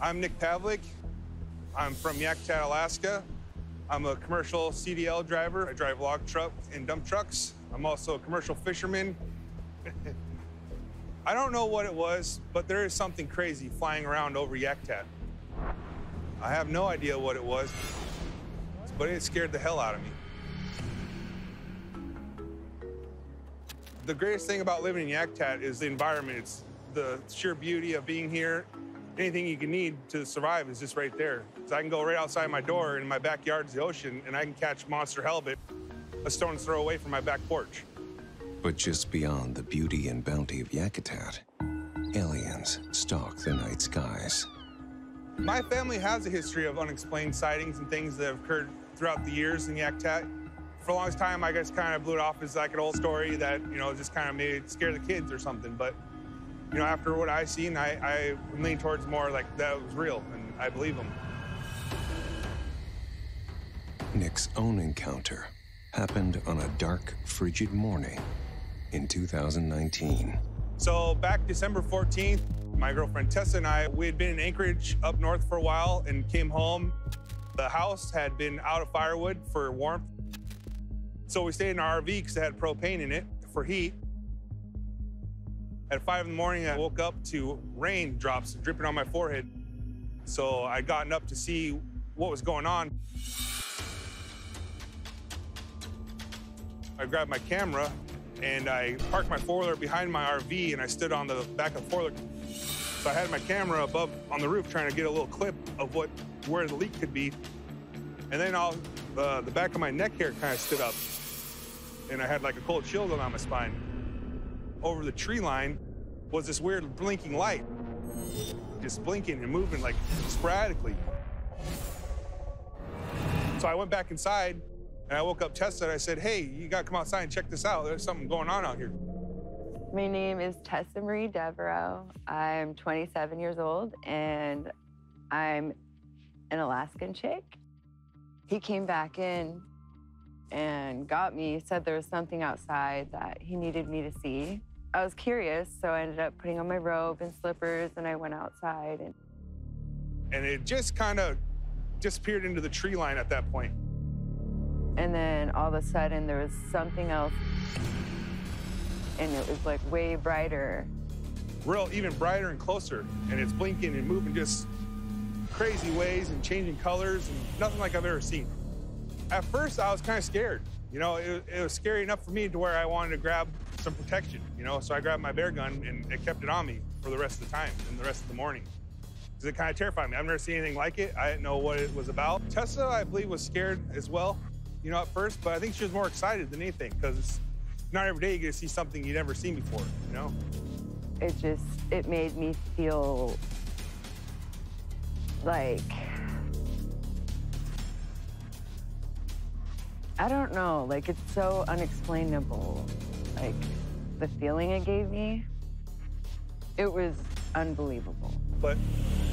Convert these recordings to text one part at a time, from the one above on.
I'm Nick Pavlik. I'm from Yakutat, Alaska. I'm a commercial CDL driver. I drive log truck and dump trucks. I'm also a commercial fisherman. I don't know what it was, but there is something crazy flying around over Yakutat. I have no idea what it was, but it scared the hell out of me. The greatest thing about living in Yakutat is the environment. It's the sheer beauty of being here. Anything you can need to survive is just right there. So I can go right outside my door, and in my backyard's the ocean, and I can catch monster halibut a stone's throw away from my back porch. But just beyond the beauty and bounty of Yakutat, aliens stalk the night skies. My family has a history of unexplained sightings and things that have occurred throughout the years in Yakutat. For the longest time, I guess kind of blew it off as like an old story that, just kind of made it scare the kids or something. But, after what I seen, I lean towards more like that was real, and I believe them. Nick's own encounter happened on a dark, frigid morning in 2019. So back December 14th, my girlfriend Tessa and I, we had been in Anchorage up north for a while and came home. The house had been out of firewood for warmth. So we stayed in our RV because it had propane in it for heat. At 5 in the morning, I woke up to raindrops dripping on my forehead. So I'd gotten up to see what was going on. I grabbed my camera and I parked my four-wheeler behind my RV and I stood on the back of the four-wheeler. So I had my camera above on the roof trying to get a little clip of where the leak could be. And then the back of my neck hair kind of stood up and I had like a cold chill going on my spine. Over the tree line was this weird blinking light, just blinking and moving like sporadically. So I went back inside and I woke up Tessa and I said, hey, you gotta come outside and check this out. There's something going on out here. My name is Tessa Marie Devereaux. I'm 27 years old and I'm an Alaskan chick. He came back in and got me, said there was something outside that he needed me to see. I was curious, so I ended up putting on my robe and slippers and I went outside. And it just kind of disappeared into the tree line at that point. And then all of a sudden there was something else and it was like way brighter. Even brighter and closer. And it's blinking and moving just crazy ways and changing colors and nothing like I've ever seen. At first I was kind of scared. It was scary enough for me to where I wanted to grab some protection, so I grabbed my bear gun and it kept it on me for the rest of the time and the rest of the morning. Because it kind of terrified me. I've never seen anything like it. I didn't know what it was about. Tessa, I believe, was scared as well, at first, but I think she was more excited than anything because not every day you get to see something you've never seen before, It made me feel like, I don't know, like it's so unexplainable. Like the feeling it gave me, it was unbelievable. But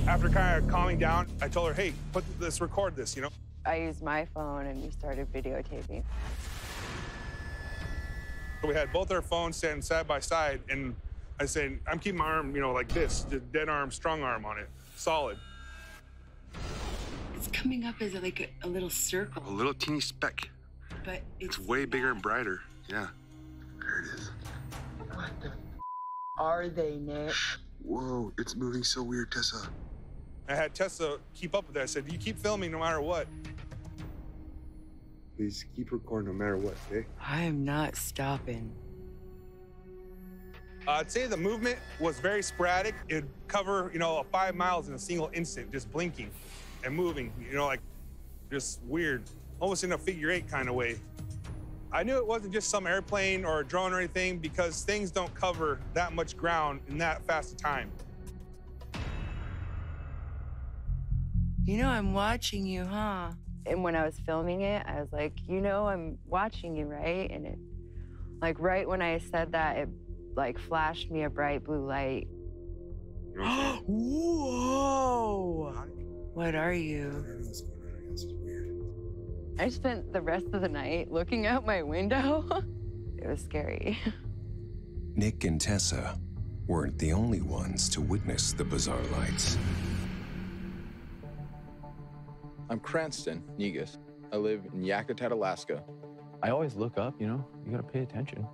after kind of calming down, I told her, hey, record this, I used my phone and we started videotaping. So we had both our phones standing side by side and I said, I'm keeping my arm, like this, just dead arm, strong arm on it, solid. It's coming up as like a little circle. A little teeny speck. But it's way bigger and brighter, yeah. There it is. What the are they, Nick? Whoa, it's moving so weird, Tessa. I had Tessa keep up with that. I said, you keep filming no matter what. Please keep recording no matter what, okay? I am not stopping. I'd say the movement was very sporadic. It'd cover, 5 miles in a single instant, just blinking and moving, like just weird, almost in a figure 8 kind of way. I knew it wasn't just some airplane or a drone or anything because things don't cover that much ground in that fast a time. I'm watching you, huh? And when I was filming it, I was like, I'm watching you, right? And it, like, right when I said that, it, like, flashed me a bright blue light. Whoa! What are you? I spent the rest of the night looking out my window. It was scary. Nick and Tessa weren't the only ones to witness the bizarre lights. I'm Cranston Negus. I live in Yakutat, Alaska. I always look up, you gotta pay attention.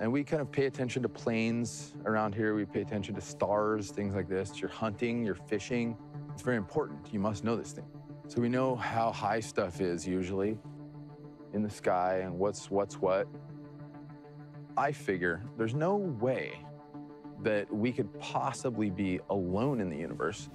And we kind of pay attention to planes around here. We pay attention to stars, things like this. You're hunting, you're fishing. It's very important. You must know this thing. So we know how high stuff is usually in the sky and what's what. I figure there's no way that we could possibly be alone in the universe.